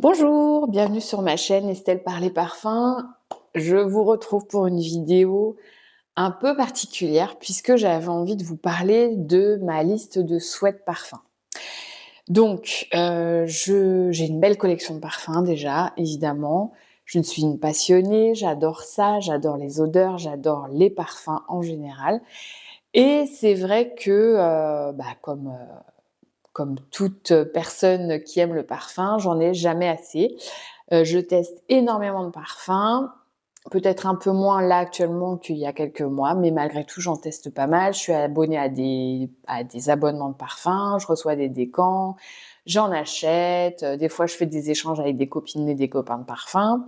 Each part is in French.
Bonjour, bienvenue sur ma chaîne Estelle par les parfums. Je vous retrouve pour une vidéo un peu particulière puisque j'avais envie de vous parler de ma liste de souhaits parfums. Donc, j'ai une belle collection de parfums déjà, évidemment. Je suis une passionnée, j'adore ça, j'adore les odeurs, j'adore les parfums en général. Et c'est vrai que, comme toute personne qui aime le parfum, j'en ai jamais assez. Je teste énormément de parfums, peut-être un peu moins là actuellement qu'il y a quelques mois, mais malgré tout, j'en teste pas mal. Je suis abonnée à des abonnements de parfums, je reçois des décants, j'en achète, des fois je fais des échanges avec des copines et des copains de parfums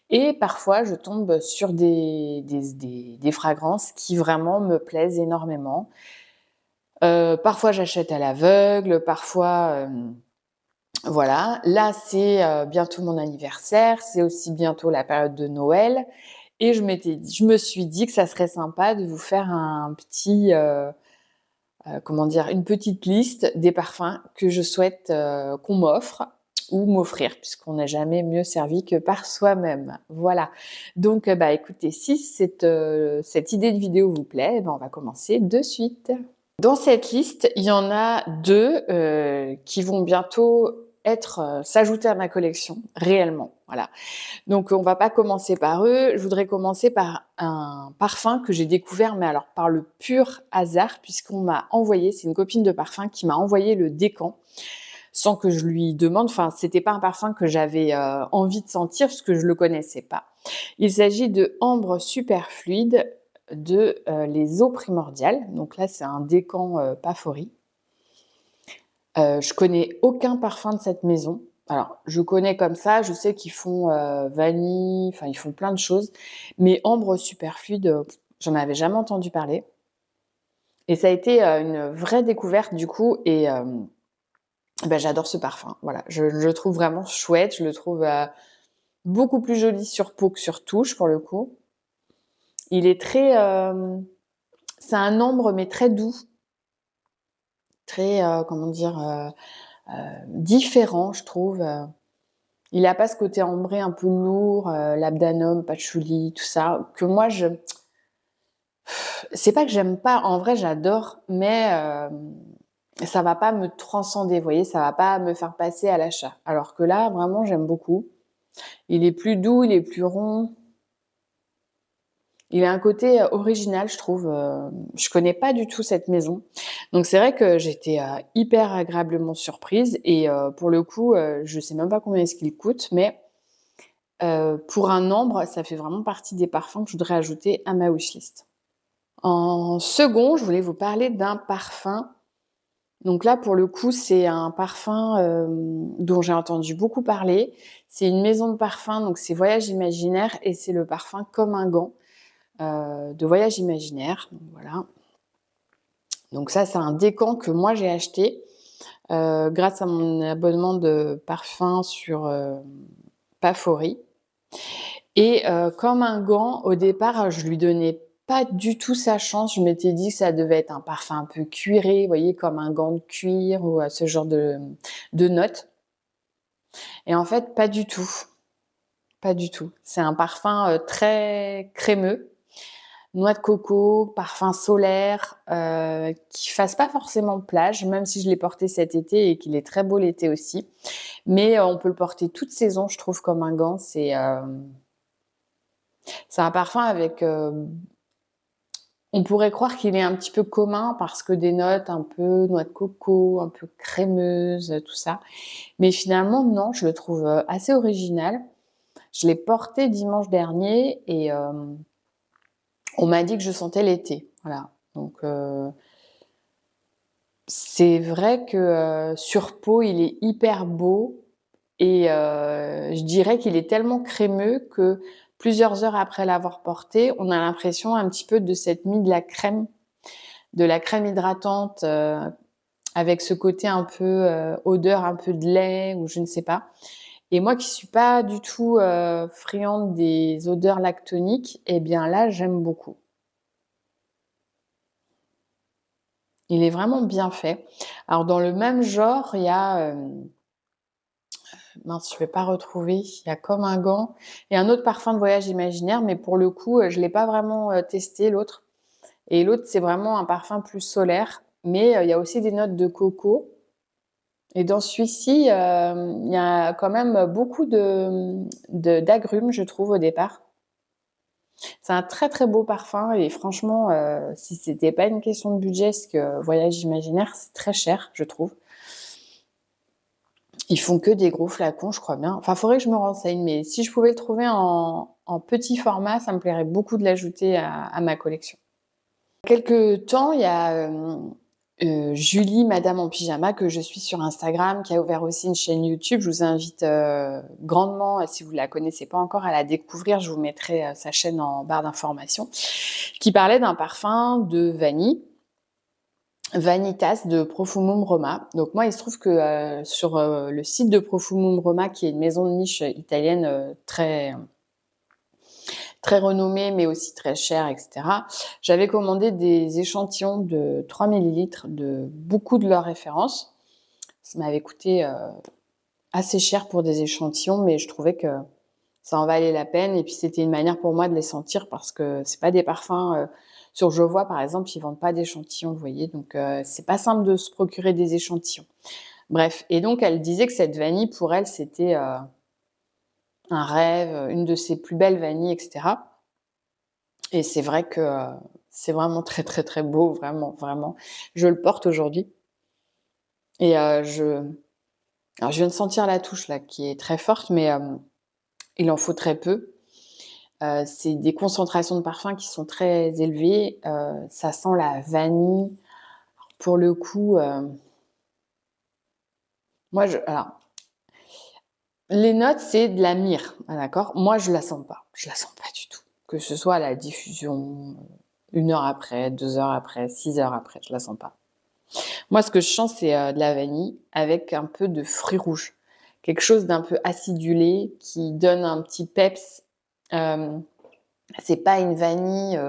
et parfois je tombe sur des fragrances qui vraiment me plaisent énormément. Parfois j'achète à l'aveugle, parfois, voilà, là c'est, bientôt mon anniversaire, c'est aussi bientôt la période de Noël et je me suis dit que ça serait sympa de vous faire un petit, comment dire? Une petite liste des parfums que je souhaite, qu'on m'offre ou m'offrir puisqu'on n'est jamais mieux servi que par soi-même. Voilà. Donc, bah, écoutez, si cette idée de vidéo vous plaît, eh ben, on va commencer de suite. Dans cette liste, il y en a 2 qui vont bientôt s'ajouter à ma collection, réellement, voilà. Donc on va pas commencer par eux. Je voudrais commencer par un parfum que j'ai découvert, mais alors par le pur hasard, puisqu'on m'a envoyé, c'est une copine de parfum qui m'a envoyé le décan, sans que je lui demande. Enfin, c'était pas un parfum que j'avais, envie de sentir, parce que je le connaissais pas. Il s'agit de Ambre Superfluide de, Les Eaux Primordiales. Donc là, c'est un décan, Pafori. Je connais aucun parfum de cette maison. Alors, je connais comme ça, je sais qu'ils font, vanille, enfin ils font plein de choses, mais Ambre Superfluide, j'en avais jamais entendu parler et ça a été, une vraie découverte du coup et bah, j'adore ce parfum. Voilà, je le trouve vraiment chouette, je le trouve, beaucoup plus joli sur peau que sur touche pour le coup. Il est très, c'est un ambre mais très doux, très, comment dire? Différent je trouve, il a pas ce côté ambré un peu lourd, labdanum, patchouli, tout ça, que moi c'est pas que j'aime pas, en vrai j'adore, mais ça va pas me transcender, vous voyez? Ça va pas me faire passer à l'achat. Alors que là, vraiment, j'aime beaucoup. Il est plus doux, il est plus rond. Il a un côté, original, je trouve, je connais pas du tout cette maison. Donc c'est vrai que j'étais, hyper agréablement surprise et pour le coup, je sais même pas combien est-ce qu'il coûte, mais pour un ambre, ça fait vraiment partie des parfums que je voudrais ajouter à ma wishlist. En second, je voulais vous parler d'un parfum. Donc là, pour le coup, c'est un parfum, dont j'ai entendu beaucoup parler. C'est une maison de parfum, donc c'est Voyage Imaginaire et c'est le parfum Comme un gant, de Voyage Imaginaire, donc voilà. Donc ça, c'est un décant que moi j'ai acheté, grâce à mon abonnement de parfum sur, Pafori. Et comme un gant, au départ, je lui donnais pas du tout sa chance. Je m'étais dit que ça devait être un parfum un peu cuiré, vous voyez, comme un gant de cuir ou ce genre de notes. Et en fait, pas du tout, pas du tout. C'est un parfum, très crémeux, noix de coco, parfum solaire, qui fasse pas forcément plage, même si je l'ai porté cet été et qu'il est très beau l'été aussi. Mais on peut le porter toute saison, je trouve, comme un gant. C'est un parfum avec, on pourrait croire qu'il est un petit peu commun parce que des notes un peu noix de coco, un peu crémeuses, tout ça. Mais finalement, non, je le trouve, assez original. Je l'ai porté dimanche dernier et on m'a dit que je sentais l'été. Voilà. Donc, c'est vrai que, sur peau, il est hyper beau et je dirais qu'il est tellement crémeux que plusieurs heures après l'avoir porté, on a l'impression un petit peu de s'être mis de la crème hydratante, avec ce côté un peu, odeur un peu de lait ou je ne sais pas. Et moi qui suis pas du tout, friande des odeurs lactoniques, et bien là, j'aime beaucoup. Il est vraiment bien fait. Alors dans le même genre, il y a, mince, je vais pas retrouver. Il y a comme un gant et un autre parfum de voyage imaginaire, mais pour le coup, je l'ai pas vraiment, testé l'autre et l'autre, c'est vraiment un parfum plus solaire, mais il y a aussi des notes de coco et dans celui-ci, il y a quand même beaucoup d'agrumes, je trouve, au départ. C'est un très, très beau parfum et franchement, si c'était pas une question de budget, parce que voyage imaginaire, c'est très cher, je trouve. Ils font que des gros flacons, je crois bien. Enfin, faudrait que je me renseigne, mais si je pouvais le trouver en petit format, ça me plairait beaucoup de l'ajouter à ma collection. Quelque temps, il y a, Julie Madame en pyjama que je suis sur Instagram, qui a ouvert aussi une chaîne YouTube. Je vous invite, grandement, si vous la connaissez pas encore, à la découvrir. Je vous mettrai, sa chaîne en barre d'informations, qui parlait d'un parfum de vanille, Vanitas de Profumum Roma. Donc moi, il se trouve que, sur, le site de Profumum Roma, qui est une maison de niche italienne, très renommée, mais aussi très chère, et cetera. J'avais commandé des échantillons de 3 millilitres de beaucoup de leurs références. Ça m'avait coûté, assez cher pour des échantillons, mais je trouvais que ça en valait la peine et puis c'était une manière pour moi de les sentir parce que c'est pas des parfums, sur Jovois, par exemple, ils vendent pas d'échantillons, vous voyez? Donc c'est pas simple de se procurer des échantillons. Bref et donc elle disait que cette vanille, pour elle, c'était, un rêve, une de ses plus belles vanilles et cetera et c'est vrai que, c'est vraiment très, très, très beau, vraiment, vraiment. Je le porte aujourd'hui et alors je viens de sentir la touche là qui est très forte mais il en faut très peu. C'est des concentrations de parfums qui sont très élevées, ça sent la vanille. Pour le coup, moi je alors les notes, c'est de la myrrhe, ah d'accord? Moi, je la sens pas du tout. Que ce soit à la diffusion, 1 heure après, 2 heures après, 6 heures après, je la sens pas. Moi, ce que je sens, c'est, de la vanille avec un peu de fruits rouges. Quelque chose d'un peu acidulé qui donne un petit peps. Hem, c'est pas une vanille,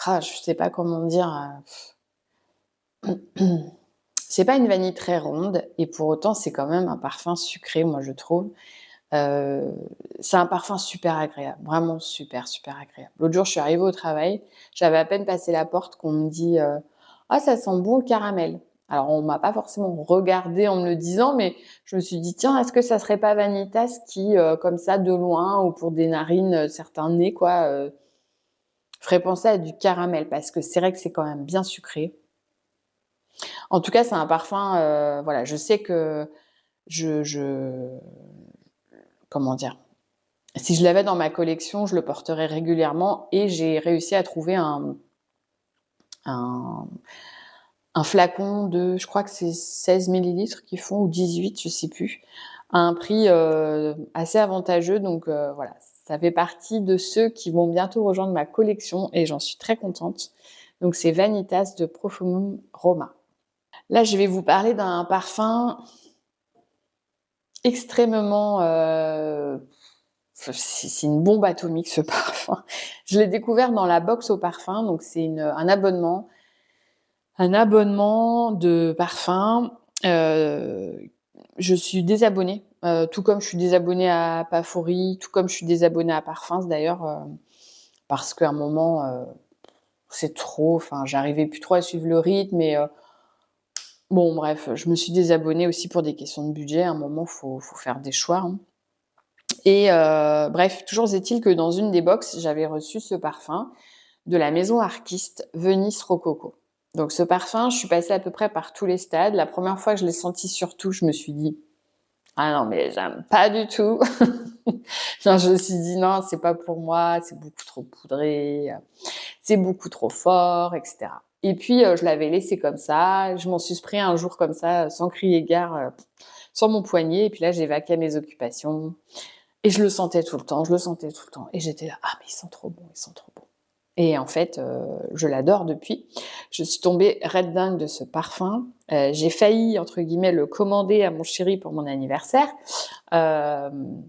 je sais pas comment dire, c'est pas une vanille très ronde et pour autant, c'est quand même un parfum sucré, moi, je trouve. Heu, c'est un parfum super agréable, vraiment super, super agréable. L'autre jour, je suis arrivée au travail, j'avais à peine passé la porte qu'on me dit, «Ah ça sent bon le caramel». Alors on m'a pas forcément regardée en me le disant, mais je me suis dit: «Tiens, est-ce que ça serait pas Vanitas qui, comme ça de loin ou pour des narines, certains nez quoi, ferait penser à du caramel?» parce que c'est vrai que c'est quand même bien sucré. En tout cas, c'est un parfum, voilà, je sais que je comment dire? Si je l'avais dans ma collection, je le porterais régulièrement et j'ai réussi à trouver un un flacon de je crois que c'est 16 millilitres qu'ils font ou 18, je sais plus, à un prix, assez avantageux donc voilà, ça fait partie de ceux qui vont bientôt rejoindre ma collection et j'en suis très contente. Donc c'est Vanitas de Profumum Roma. Là, je vais vous parler d'un parfum extrêmement, c'est une bombe atomique ce parfum. Je l'ai découvert dans la box aux parfums, donc c'est un abonnement de parfums. Je suis désabonnée, tout comme je suis désabonnée à Pafouri, tout comme je suis désabonnée à Parfums d'ailleurs, parce qu'à un moment, c'est trop, enfin j'arrivais plus trop à suivre le rythme et bon bref, je me suis désabonnée aussi pour des questions de budget. À un moment, faut faire des choix, hein. Et bref, toujours est-il que dans une des box, j'avais reçu ce parfum de la maison Arquiste, Venise Rococo. Donc ce parfum, je suis passée à peu près par tous les stades. La première fois que je l'ai senti surtout, je me suis dit: «Ah non, mais j'aime pas du tout». Genre je me suis dit: «Non, c'est pas pour moi, c'est beaucoup trop poudré, c'est beaucoup trop fort» et cetera. Et puis, je l'avais laissé comme ça. Je m'en suis pris un jour comme ça, sans crier gare, sur mon poignet et puis là, j'ai vaqué à mes occupations. Et je le sentais tout le temps, je le sentais tout le temps et j'étais là: «Ah mais ils sont trop bons, ils sont trop bons» et en fait, je l'adore depuis. Je suis tombée red dingue de ce parfum. J'ai failli, entre guillemets, «le commander» à mon chéri pour mon anniversaire. Hem,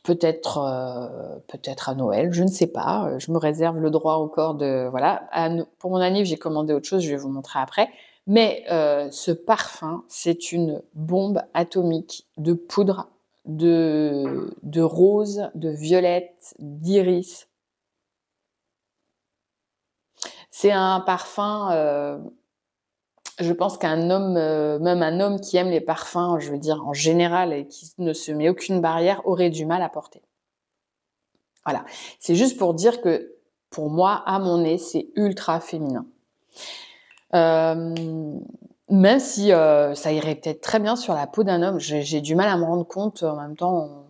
peut-être à Noël, je ne sais pas, je me réserve le droit encore de voilà. À No pour mon anniv, j'ai commandé autre chose, je vais vous montrer après. Mais ce parfum, c'est une bombe atomique de poudre, de rose, de violette, d'iris. C'est un parfum, je pense qu'un homme, même un homme qui aime les parfums, je veux dire en général et qui ne se met aucune barrière, aurait du mal à porter. Voilà, c'est juste pour dire que, pour moi, à mon nez, c'est ultra féminin. Même si, ça irait peut-être très bien sur la peau d'un homme, j'ai du mal à me rendre compte, en même temps,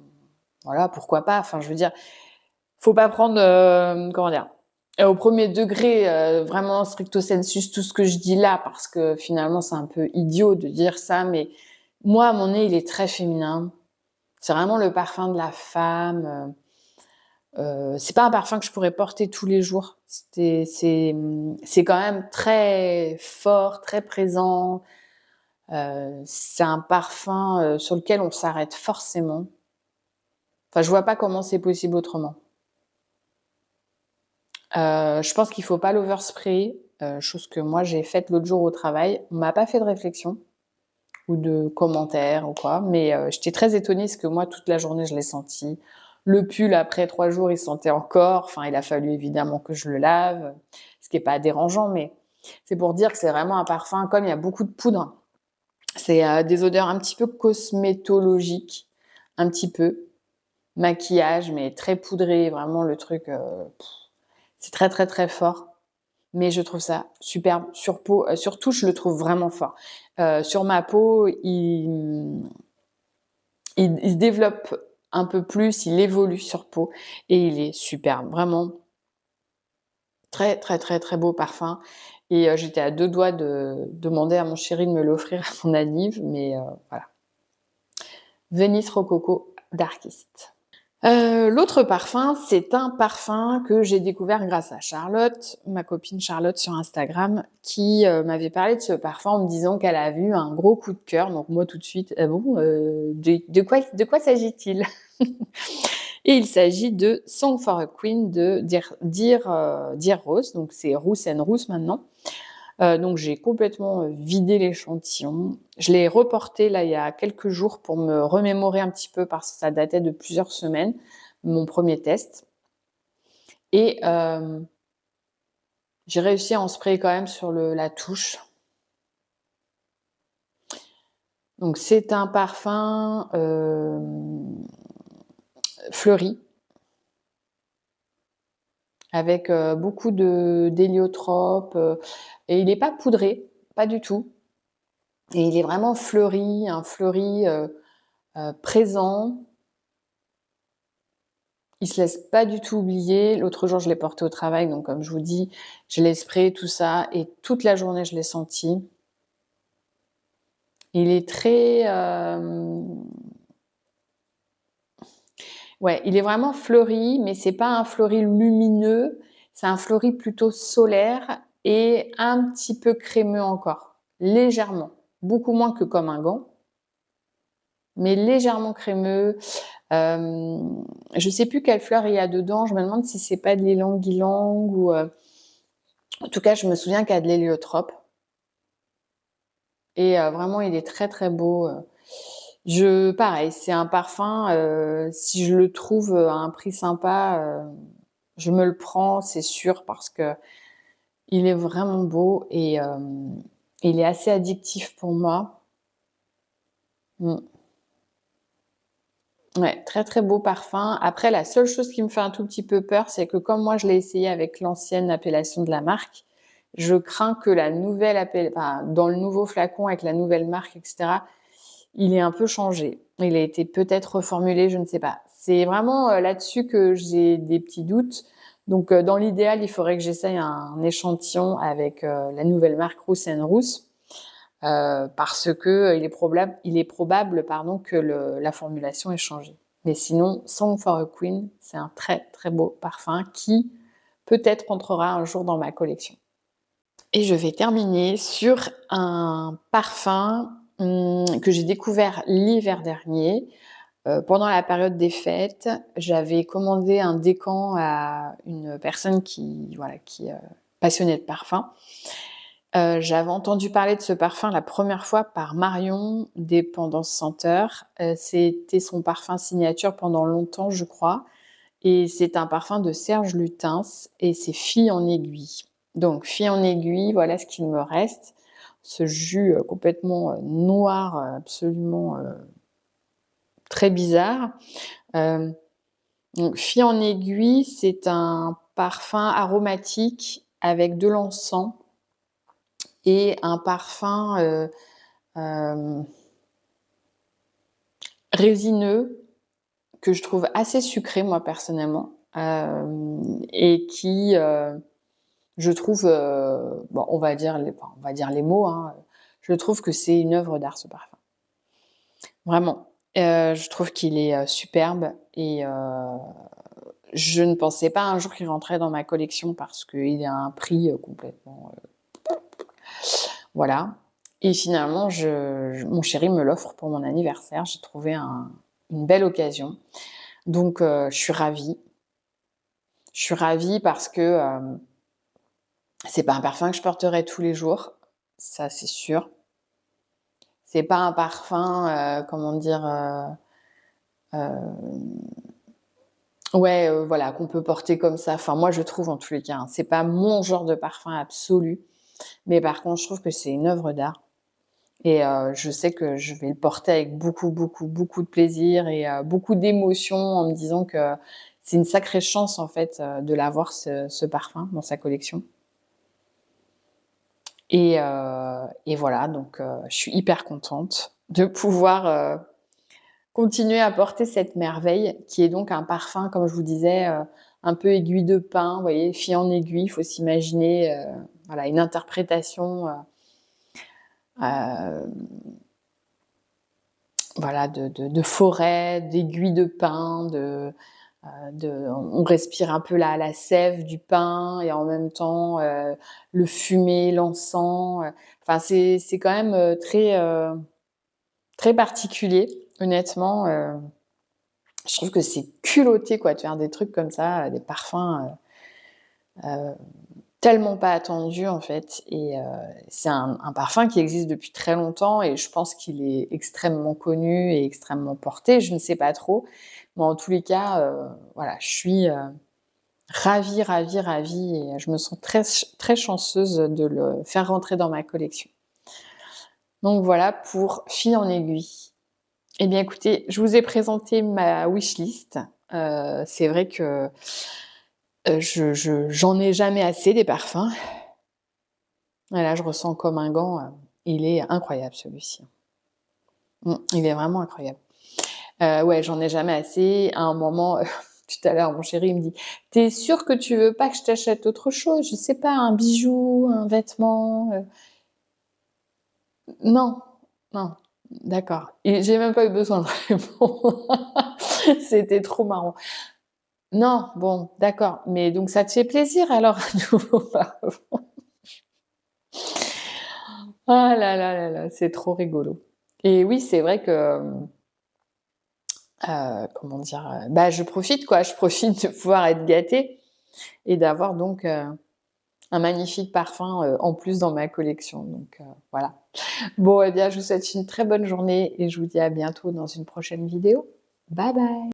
voilà, pourquoi pas? Enfin, je veux dire, faut pas prendre, comment dire? Au premier degré, vraiment stricto sensus, tout ce que je dis là, parce que finalement, c'est un peu idiot de dire ça, mais moi, mon nez, il est très féminin. C'est vraiment le parfum de la femme. C'est pas un parfum que je pourrais porter tous les jours. C'est quand même très fort, très présent. C'est un parfum, sur lequel on s'arrête forcément. Enfin, je vois pas comment c'est possible autrement. Je pense qu'il faut pas l'overspray, chose que moi j'ai faite l'autre jour au travail. On m'a pas fait de réflexion ou de commentaires ou quoi, mais j'étais très étonnée parce que moi toute la journée je l'ai senti. Le pull après 3 jours, il sentait encore, enfin il a fallu évidemment que je le lave, ce qui est pas dérangeant, mais c'est pour dire que c'est vraiment un parfum comme il y a beaucoup de poudre, c'est, des odeurs un petit peu cosmétologiques, un petit peu, maquillage, mais très poudré, vraiment le truc, c'est très, très, très fort. Mais je trouve ça superbe. Sur peau, surtout, je le trouve vraiment fort. Sur ma peau, il se développe un peu plus, il évolue sur peau et il est superbe. Vraiment très, très, très, très beau parfum et j'étais à 2 doigts de demander à mon chéri de me l'offrir à mon anniv, mais voilà. Venice Rococo Darkist. L'autre parfum, c'est un parfum que j'ai découvert grâce à Charlotte, ma copine Charlotte sur Instagram, qui, m'avait parlé de ce parfum en me disant qu'elle a eu un gros coup de cœur. Donc moi tout de suite: «Ah bon, de quoi s'agit-il?» Et il s'agit de Song for a Queen de Dear Rose, donc c'est Rousse and Rousse maintenant. Donc j'ai complètement, vidé l'échantillon. Je l'ai reporté là, il y a quelques jours pour me remémorer un petit peu parce que ça datait de plusieurs semaines, mon premier test et j'ai réussi à en sprayer quand même sur la touche. Donc c'est un parfum, fleuri avec, beaucoup d'héliotrope, et il est pas poudré, pas du tout et il est vraiment fleuri, un fleuri, présent. Il se laisse pas du tout oublier. L'autre jour, je l'ai porté au travail, donc comme je vous dis, je l'ai sprayé tout ça et toute la journée, je l'ai senti. Il est très, ouais, il est vraiment fleuri, mais c'est pas un fleuri lumineux, c'est un fleuri plutôt solaire et un petit peu crémeux encore, légèrement. Beaucoup moins que comme un gant, mais légèrement crémeux. Je sais plus quelle fleur il y a dedans, je me demande si c'est pas de l'ylang-ylang ou, en tout cas, je me souviens qu'il y a de l'héliotrope et vraiment il est très, très beau. Pareil, c'est un parfum, si je le trouve, à un prix sympa, je me le prends, c'est sûr, parce qu'il est vraiment beau et il est assez addictif pour moi. Mmh. Ouais, très, très beau parfum. Après, la seule chose qui me fait un tout petit peu peur, c'est que comme moi je l'ai essayé avec l'ancienne appellation de la marque, je crains que la nouvelle enfin, dans le nouveau flacon avec la nouvelle marque et cetera, il est un peu changé. Il a été peut-être reformulé, je ne sais pas. C'est vraiment, là-dessus que j'ai des petits doutes. Donc, dans l'idéal, il faudrait que j'essaye un échantillon avec, la nouvelle marque Rousse and Rousse, parce que, il est probable, pardon, que la formulation ait changé. Mais sinon, Song for a Queen, c'est un très, très beau parfum qui, peut-être, entrera un jour dans ma collection. Et je vais terminer sur un parfum, que j'ai découvert l'hiver dernier, pendant la période des fêtes. J'avais commandé un décan à une personne qui, voilà, qui est passionnée de parfum J'avais entendu parler de ce parfum la première fois par Marion, Dépendance Senteur. C'était son parfum signature pendant longtemps, je crois, et c'est un parfum de Serge Lutens et c'est Fille en aiguille. Donc Fille en aiguille, voilà ce qu'il me reste. Ce jus, complètement, noir, absolument, très bizarre. Hem, donc Fille en aiguille, c'est un parfum aromatique avec de l'encens et un parfum, hem, résineux que je trouve assez sucré moi personnellement, et qui, je trouve, bon on va dire les mots, hein, je trouve que c'est une œuvre d'art ce parfum. Vraiment. Je trouve qu'il est, superbe et je ne pensais pas un jour qu'il rentrait dans ma collection parce qu'il a un prix, complètement, voilà, et finalement mon chéri me l'offre pour mon anniversaire. J'ai trouvé une belle occasion. Donc je suis ravie. Je suis ravie parce que, c'est pas un parfum que je porterai tous les jours, ça c'est sûr. C'est pas un parfum, comment dire? Ouais, voilà, qu'on peut porter comme ça. Enfin moi je trouve en tous les cas, hein. C'est pas mon genre de parfum absolu, mais par contre je trouve que c'est une œuvre d'art et je sais que je vais le porter avec beaucoup, beaucoup, beaucoup de plaisir et beaucoup d'émotion en me disant que c'est une sacrée chance en fait, de l'avoir ce parfum dans sa collection et voilà donc je suis hyper contente de pouvoir, continuer à porter cette merveille qui est donc un parfum, comme je vous disais, un peu aiguille de pin, vous voyez? Fille en aiguille, il faut s'imaginer, voilà, une interprétation, voilà, de forêt, d'aiguilles de pin, on respire un peu la sève du pin et en même temps, le fumet, l'encens, enfin c'est quand même, très particulier, honnêtement, je trouve que c'est culotté quoi de faire des trucs comme ça, des parfums, tellement pas attendus en fait et c'est un parfum qui existe depuis très longtemps et je pense qu'il est extrêmement connu et extrêmement porté, je ne sais pas trop. Mais en tous les cas, voilà, je suis, ravie, ravie, ravie et je me sens très chanceuse de le faire rentrer dans ma collection. Donc voilà pour Fille en aiguille. Eh bien écoutez, je vous ai présenté ma wishlist. C'est vrai que, j'en ai jamais assez des parfums. Voilà, je ressens comme un gant, il est incroyable celui-ci. Il est vraiment incroyable. Ouais, j'en ai jamais assez. À un moment, tout à l'heure, mon chéri me dit: «Tu es sûr que tu veux pas que je t'achète autre chose? Je sais pas, un bijou, un vêtement, Non, non, d'accord» et j'ai même pas eu besoin de répondre. C'était trop marrant. Non, bon, d'accord, mais donc ça te fait plaisir alors un nouveau parfum? Ah là là là là, c'est trop rigolo et oui, c'est vrai que, comment dire? Bah, je profite quoi, je profite de pouvoir être gâtée et d'avoir donc, un magnifique parfum, en plus dans ma collection donc voilà. Bon et bien, je vous souhaite une très bonne journée et je vous dis à bientôt dans une prochaine vidéo. Bye bye.